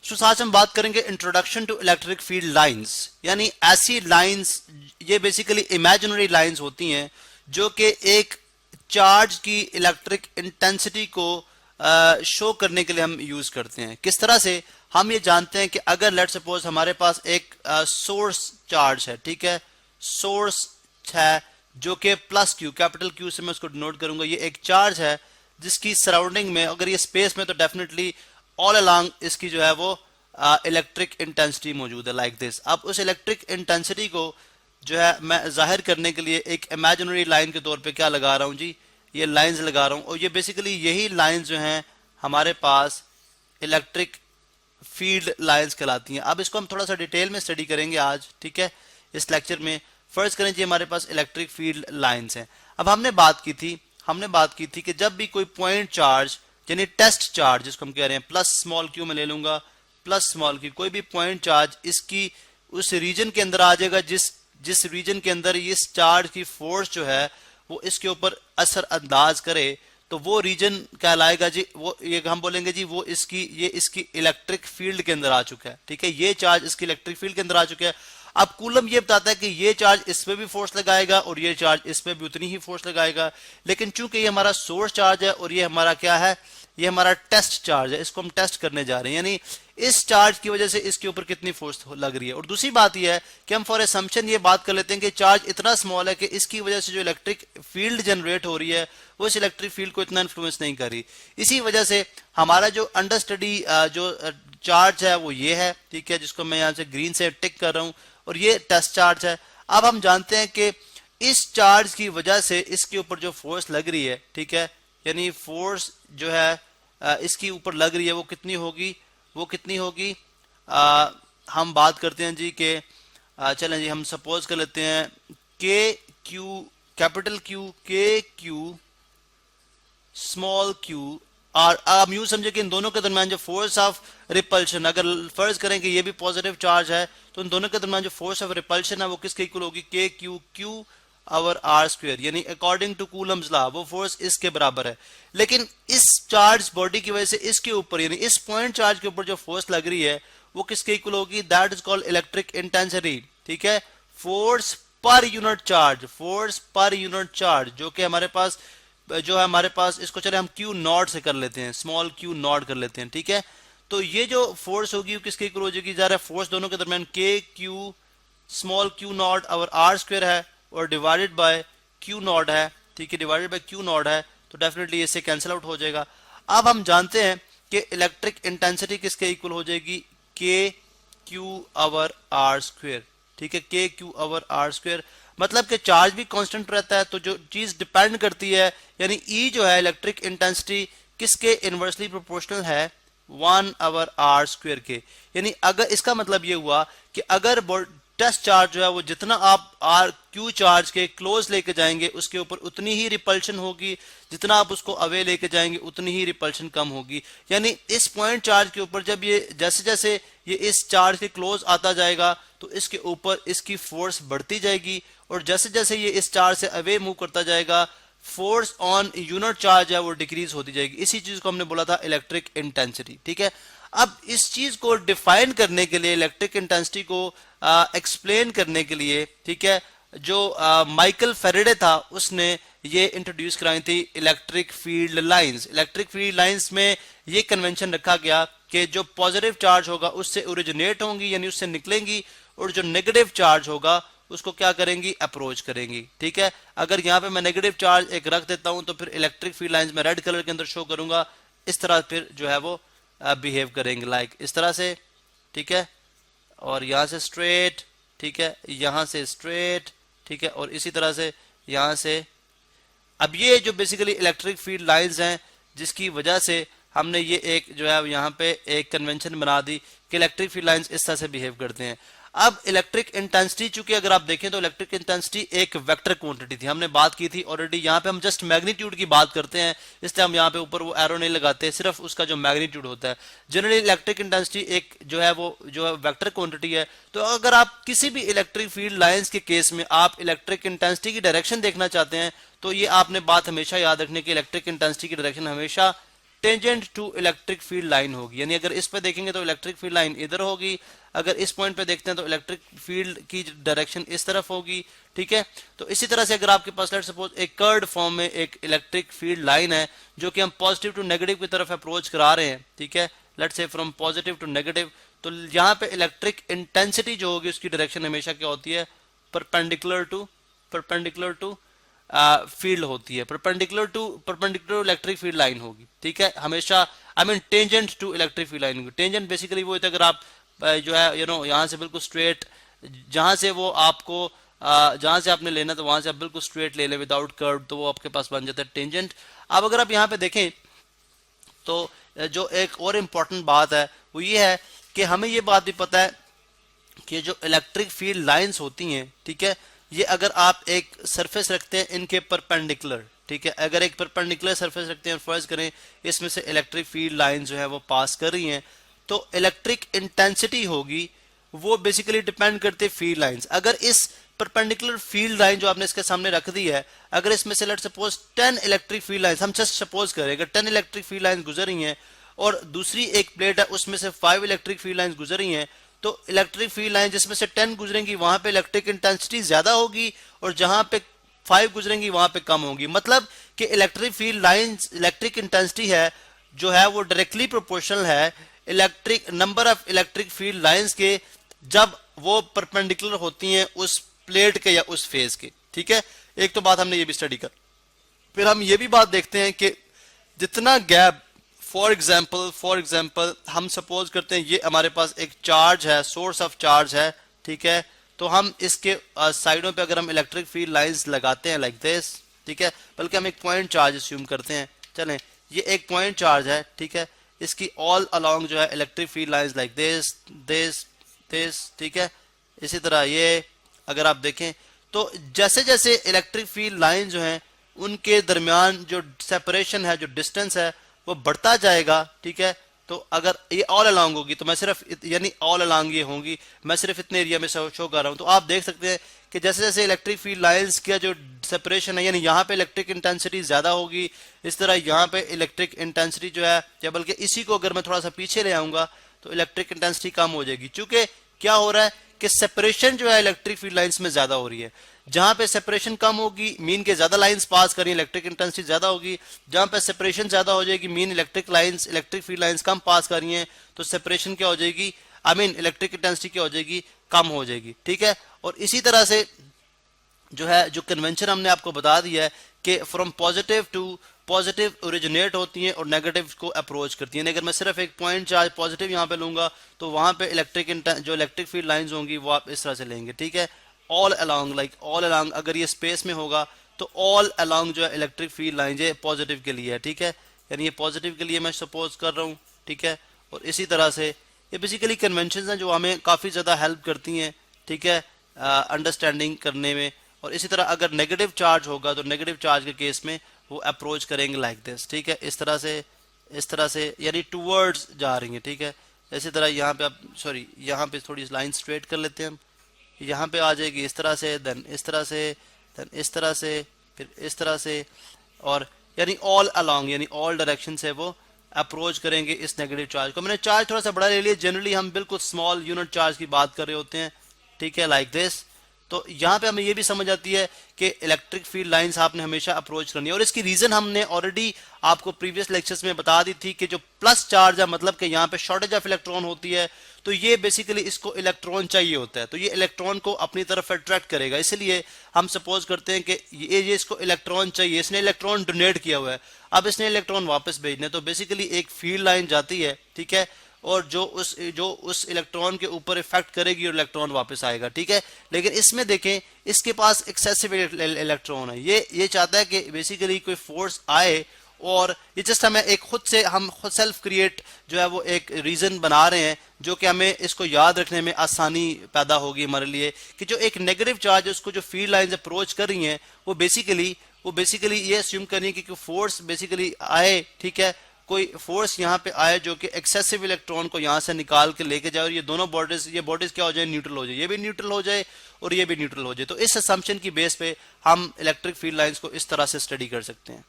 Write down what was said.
तो आज हम बात करेंगे introduction to electric field lines, यानी ऐसी लाइंस, ये बेसिकली इमेजिनरी लाइंस होती हैं जो कि एक चार्ज की इलेक्ट्रिक इंटेंसिटी को शो करने के लिए हम यूज करते हैं। किस तरह से? हम ये जानते हैं कि अगर लेट सपोज हमारे पास एक सोर्स चार्ज है, ठीक है, सोर्स है जो कि प्लस क्यू, कैपिटल क्यू से मैं उसको डिनोट करूंगा, ये एक चार्ज है जिसकी सराउंडिंग में, अगर ये स्पेस में, तो डेफिनेटली ऑल अलोंग इसकी जो है वो इलेक्ट्रिक इंटेंसिटी मौजूद है, लाइक दिस। अब उस इलेक्ट्रिक इंटेंसिटी को जो है मैं जाहिर करने के लिए एक इमेजिनरी लाइन के तौर पे क्या लगा रहा हूँ जी, ये लाइंस लगा रहा हूँ, और ये बेसिकली यही लाइंस जो हैं हमारे पास इलेक्ट्रिक फील्ड लाइंस कहलाती हैं। अब इसको हम थोड़ा सा डिटेल में स्टडी करेंगे आज, ठीक है, इस लेक्चर में। फर्स्ट करें जी, हमारे पास इलेक्ट्रिक फील्ड लाइंस हैं। अब हमने बात की थी कि जब भी कोई पॉइंट चार्ज यानी टेस्ट चार्ज जिसको हम कह रहे हैं, प्लस स्मॉल क्यू में ले लूंगा, प्लस स्मॉल क्यू, कोई भी पॉइंट चार्ज इसकी उस रीजन के अंदर आ जाएगा जिस रीजन के अंदर इस चार्ज की फोर्स जो है वो इसके ऊपर असर अंदाज करे, तो वो रीजन कहलाएगा जी, वो ये हम बोलेंगे जी वो इसकी इलेक्ट्रिक फील्ड के अंदर आ चुका है, ठीक है, ये चार्ज इसकी इलेक्ट्रिक फील्ड के अंदर आ चुका है। अब कूलम ये बताता है कि ये चार्ज इस पे भी फोर्स लगाएगा और ये चार्ज इस पे भी उतनी ही फोर्स लगाएगा, लेकिन चूंकि ये हमारा सोर्स चार्ज है और ये हमारा क्या है, ये हमारा टेस्ट चार्ज है, इसको हम टेस्ट करने जा रहे हैं, यानी इस चार्ज की वजह से इसके ऊपर कितनी फोर्स लग रही है। और दूसरी बात यह है कि हम फॉर असम्पशन ये बात कर लेते हैं कि चार्ज इतना स्मॉल है कि इसकी वजह से जो इलेक्ट्रिक फील्ड जनरेट हो रही है वो इस इलेक्ट्रिक फील्ड को इतना इन्फ्लुएंस नहीं कर रही। इसी वजह से हमारा जो अंडर स्टडी जो चार्ज है वो ये है, ठीक है, जिसको मैं यहाँ से ग्रीन से टिक कर रहा हूँ, और ये टेस्ट चार्ज है। अब हम जानते हैं कि इस चार्ज की वजह से इसके ऊपर जो फोर्स लग रही है, ठीक है, यानी फोर्स जो है इसकी ऊपर लग रही है वो कितनी होगी, हम बात करते हैं जी कि चलें जी, हम सपोज कर लेते हैं के क्यू, कैपिटल क्यू, के क्यू, स्मॉल क्यू, और आप यूं समझे कि इन दोनों के दरमियान जो फोर्स ऑफ रिपल्शन, अगर फर्ज करें कि ये भी पॉजिटिव चार्ज है, तो इन दोनों के दरमियान जो फोर्स ऑफ रिपल्शन है वो किसके इक्वल होगी, k q q over r square, यानी अकॉर्डिंग टू कूलम्स लॉ वो फोर्स इसके बराबर है। लेकिन इस चार्ज बॉडी की वजह से इसके ऊपर, यानी इस पॉइंट चार्ज के ऊपर जो फोर्स लग रही है वो किसके इक्वल होगी, that is called electric intensity, ठीक है, फोर्स पर यूनिट चार्ज, जो कि हमारे पास इसको चले हम क्यू नॉट से कर लेते हैं, स्मॉल क्यू नॉट कर लेते हैं, ठीक है। तो ये जो फोर्स होगी वो किसके इक्वल हो जाएगी, जा रहा है फोर्स दोनों के दरमियान k q small q naught over r square है और डिवाइडेड बाय क्यू नॉट है, ठीक है, डिवाइडेड बाय क्यू नॉट है, तो डेफिनेटली इससे कैंसिल आउट हो जाएगा। अब हम जानते हैं कि इलेक्ट्रिक इंटेंसिटी किसके इक्वल हो जाएगी, के क्यू ओवर आर स्क्वायर, ठीक है, के क्यू ओवर आर स्क्वायर, मतलब कि चार्ज भी कांस्टेंट रहता है, तो जो चीज डिपेंड करती है, यानी ई जो है इलेक्ट्रिक इंटेंसिटी किसके इनवर्सली प्रोपोर्शनल है, 1 ओवर आर स्क्वायर के। यानी अगर इसका मतलब ये हुआ कि अगर टेस्ट चार्ज जो है वो जितना आप आर क्यू चार्ज के क्लोज लेके जाएंगे उसके ऊपर उतनी ही रिपल्शन होगी, जितना आप उसको अवे लेके जाएंगे उतनी ही रिपल्शन कम होगी। यानी इस पॉइंट चार्ज के ऊपर जब ये जैसे जैसे ये इस चार्ज के क्लोज आता जाएगा तो इसके ऊपर इसकी फोर्स बढ़ती जाएगी, और जैसे जैसे ये इस चार्ज से अवे मूव करता जाएगा फोर्स ऑन यूनिट चार्ज है वो डिक्रीज होती जाएगी। इसी चीज को हमने बोला था इलेक्ट्रिक इंटेंसिटी, ठीक है। अब इस चीज को डिफाइन करने के लिए, इलेक्ट्रिक इंटेंसिटी को एक्सप्लेन करने के लिए, ठीक है, जो माइकल फेरेडे था उसने ये इंट्रोड्यूस कराई थी electric field lines. Electric field lines में ये कन्वेंशन रखा गया कि जो पॉजिटिव चार्ज होगा उससे ओरिजिनेट होंगी, यानी उससे निकलेंगी, और जो नेगेटिव चार्ज होगा उसको क्या करेंगी, अप्रोच करेंगी, ठीक है। अगर यहाँ पे मैं नेगेटिव चार्ज एक रख देता हूं तो फिर इलेक्ट्रिक फील्ड लाइंस में रेड कलर के अंदर शो करूंगा, इस तरह फिर जो है वो बिहेव करेंगे, लाइक इस तरह से, ठीक है, और यहाँ से स्ट्रेट, ठीक है, यहाँ से स्ट्रेट, ठीक है, और इसी तरह से यहाँ से। अब ये जो बेसिकली इलेक्ट्रिक फील्ड लाइंस हैं जिसकी वजह से हमने ये एक जो है यहाँ पे एक कन्वेंशन बना दी कि इलेक्ट्रिक फील्ड लाइंस इस तरह से बिहेव करते हैं। अब इलेक्ट्रिक इंटेंसिटी, चूंकि अगर आप देखें तो इलेक्ट्रिक इंटेंसिटी एक वेक्टर क्वांटिटी थी, हमने बात की थी ऑलरेडी। यहाँ पे हम जस्ट मैग्नीट्यूड की बात करते हैं, इसलिए हम यहाँ पे ऊपर वो एरो नहीं लगाते, सिर्फ उसका जो मैग्नीट्यूड होता है। जनरली इलेक्ट्रिक इंटेंसिटी एक जो है वो जो है वेक्टर क्वांटिटी है। तो अगर आप किसी भी इलेक्ट्रिक फील्ड लाइंस के केस में आप इलेक्ट्रिक इंटेंसिटी की डायरेक्शन देखना चाहते हैं तो ये आपने बात हमेशा याद रखने की, इलेक्ट्रिक इंटेंसिटी की डायरेक्शन हमेशा tangent to electric field line होगी, यानी अगर इस पे देखेंगे तो इलेक्ट्रिक फील्ड लाइन इधर होगी, अगर इस पॉइंट पे देखते हैं तो इलेक्ट्रिक फील्ड की डायरेक्शन इस तरफ होगी, ठीक है। तो इसी तरह से अगर आपके पास लेट्स सपोज एक कर्व्ड फॉर्म में एक इलेक्ट्रिक फील्ड लाइन है जो कि हम पॉजिटिव टू नेगेटिव की तरफ अप्रोच करा रहे हैं, ठीक है, let's say from positive to negative, तो यहाँ पे इलेक्ट्रिक इंटेंसिटी जो होगी उसकी डायरेक्शन हमेशा क्या होती है, परपेंडिकुलर टू फील्ड होती है, परपेंडिकुलर इलेक्ट्रिक फील्ड लाइन होगी, ठीक है, हमेशा I mean tangent to electric field line होगी। टेंजेंट बेसिकली वो होता है अगर आप जो है यहाँ से बिल्कुल स्ट्रेट, जहां से वो आपको जहां से आपने लेना तो वहां से आप बिल्कुल स्ट्रेट ले लें विदाउट कर्व, तो वो आपके पास बन जाता है टेंजेंट। अब अगर आप यहाँ पे देखें तो जो एक और इम्पॉर्टेंट बात है वो ये है कि हमें ये बात भी पता है कि जो इलेक्ट्रिक फील्ड लाइंस होती हैं, ठीक है, ये अगर आप एक सरफेस रखते हैं इनके परपेंडिकुलर, ठीक है, अगर एक परपेंडिकुलर सरफेस रखते हैं, फर्ज करें इसमें से इलेक्ट्रिक फील्ड लाइन जो है वो पास कर रही हैं, तो इलेक्ट्रिक इंटेंसिटी होगी वो बेसिकली डिपेंड करती है फील्ड लाइंस। अगर इस परपेंडिकुलर फील्ड लाइन जो आपने इसके सामने रख दी है, अगर इसमें से let's suppose 10 electric field lines, हम जस्ट सपोज करें अगर 10 इलेक्ट्रिक फील्ड लाइंस गुजर रही हैं और दूसरी एक प्लेट है उसमें से 5 इलेक्ट्रिक फील्ड लाइंस गुजर रही हैं, तो इलेक्ट्रिक फील्ड लाइन जिसमें से 10 गुजरेंगी वहां पे इलेक्ट्रिक इंटेंसिटी ज्यादा होगी और जहां पे 5 गुजरेंगी वहां पे कम होगी। मतलब कि electric field lines electric intensity है जो है वो डायरेक्टली प्रोपोर्शनल है electric number of electric field lines के, जब वो परपेंडिकुलर होती हैं उस प्लेट के या उस फेज के, ठीक है। एक तो बात हमने ये भी स्टडी कर, फिर हम ये भी बात देखते हैं कि जितना गैप, फॉर एग्जाम्पल हम सपोज करते हैं ये हमारे पास एक चार्ज है, सोर्स ऑफ चार्ज है, ठीक है, तो हम इसके साइडों पे अगर हम इलेक्ट्रिक फील्ड लाइंस लगाते हैं लाइक दिस, ठीक है, बल्कि हम एक पॉइंट चार्ज अस्यूम करते हैं, चलें ये एक पॉइंट चार्ज है, ठीक है, इसकी ऑल अलोंग जो है electric field lines like this, ठीक है। इसी तरह ये अगर आप देखें तो जैसे जैसे इलेक्ट्रिक फील्ड लाइन जो हैं उनके दरमियान जो सेपरेशन है, जो डिस्टेंस है वो बढ़ता जाएगा, ठीक है। तो अगर ये ऑल अलोंग होगी तो मैं सिर्फ यानी ऑल अलोंग ये होंगी, मैं सिर्फ इतने एरिया में शो कर रहा हूं, तो आप देख सकते हैं कि जैसे जैसे इलेक्ट्रिक फील्ड लाइंस का जो सेपरेशन है, यानी यहाँ पे इलेक्ट्रिक इंटेंसिटी ज्यादा होगी, इस तरह यहाँ पे इलेक्ट्रिक इंटेंसिटी जो है, या बल्कि इसी को अगर मैं थोड़ा सा पीछे ले आऊंगा तो इलेक्ट्रिक इंटेंसिटी कम हो जाएगी, चूंकि क्या हो रहा है कि सेपरेशन जो है इलेक्ट्रिक फील्ड लाइंस में ज्यादा हो रही है। जहां पे सेपरेशन कम होगी मीन के ज्यादा लाइंस पास करें, इलेक्ट्रिक इंटेंसिटी ज्यादा होगी, जहां पे सेपरेशन ज्यादा हो जाएगी मीन इलेक्ट्रिक फील्ड लाइंस कम पास कर रही हैं, तो सेपरेशन क्या हो जाएगी, आई मीन इलेक्ट्रिक इंटेंसिटी क्या हो जाएगी, कम हो जाएगी, ठीक है। और इसी तरह से जो है जो कन्वेंशन हमने आपको बता दिया है कि from positive to positive originate होती हैं और नेगेटिव को अप्रोच करती हैं। अगर मैं सिर्फ एक पॉइंट चार्ज पॉजिटिव यहाँ पे लूंगा तो वहां पे जो इलेक्ट्रिक फील्ड लाइंस होंगी वो आप इस तरह से लेंगे, ठीक है, all along, like all along. अगर ये स्पेस में होगा तो ऑल अलोंग जो है इलेक्ट्रिक फील्ड लाइन ये पॉजिटिव के लिए है, ठीक है, यानी ये पॉजिटिव के लिए मैं सपोज कर रहा हूँ, ठीक है। और इसी तरह से ये बेसिकली कन्वेंशन हैं जो हमें काफ़ी ज़्यादा हेल्प करती हैं, ठीक है, अंडरस्टैंडिंग करने में। और इसी तरह अगर नेगेटिव चार्ज होगा तो नेगेटिव चार्ज के केस में वो अप्रोच करेंगे लाइक दिस, ठीक है, इस तरह से यानी टूवर्ड्स जा रही है, ठीक है। इसी तरह यहाँ पे आप यहाँ पे थोड़ी लाइन स्ट्रेट कर लेते हैं हम, यहाँ पे आ जाएगी इस तरह से, देन इस तरह से, देन इस तरह से, फिर इस तरह से, और यानी ऑल अलोंग यानी ऑल डायरेक्शन से वो अप्रोच करेंगे इस नेगेटिव चार्ज को। मैंने चार्ज थोड़ा सा बड़ा ले लिया, जनरली हम बिल्कुल स्मॉल यूनिट चार्ज की बात कर रहे होते हैं, ठीक है, लाइक दिस। तो यहाँ पे हमें ये भी समझ आती है कि इलेक्ट्रिक फील्ड लाइंस आपने हमेशा अप्रोच करनी है। और इसकी रीजन हमने ऑलरेडी आपको प्रीवियस लेक्चर्स में बता दी थी कि जो प्लस चार्ज है, मतलब कि यहाँ पे शॉर्टेज ऑफ इलेक्ट्रॉन होती है, तो ये बेसिकली इसको इलेक्ट्रॉन चाहिए होता है, तो ये इलेक्ट्रॉन को अपनी तरफ अट्रैक्ट करेगा। इसलिए हम सपोज करते हैं कि ये इसको इलेक्ट्रॉन चाहिए, इसने इलेक्ट्रॉन डोनेट किया हुआ है, अब इसने इलेक्ट्रॉन वापस भेजने, तो बेसिकली एक फील्ड लाइन जाती है, ठीक है, और जो उस इलेक्ट्रॉन के ऊपर इफेक्ट करेगी और इलेक्ट्रॉन वापस आएगा, ठीक है। लेकिन इसमें देखें इसके पास एक्सेसिव इलेक्ट्रॉन है, ये चाहता है कि बेसिकली कोई फोर्स आए, और ये जस्ट हम खुद सेल्फ क्रिएट जो है वो एक रीजन बना रहे हैं जो कि हमें इसको याद रखने में आसानी पैदा होगी हमारे लिए कि जो एक नेगेटिव चार्ज है उसको जो फील्ड लाइंस अप्रोच कर रही हैं वो बेसिकली ये अस्यूम करनी है कि फोर्स बेसिकली आए, ठीक है, कोई फोर्स यहाँ पे आए जो कि एक्सेसिव इलेक्ट्रॉन को यहाँ से निकाल के लेके जाए और ये दोनों बॉडीज क्या हो जाए, न्यूट्रल हो जाए, ये भी न्यूट्रल हो जाए और ये भी न्यूट्रल हो जाए। तो इस असम्पशन की बेस पे हम इलेक्ट्रिक फील्ड लाइंस को इस तरह से स्टडी कर सकते हैं।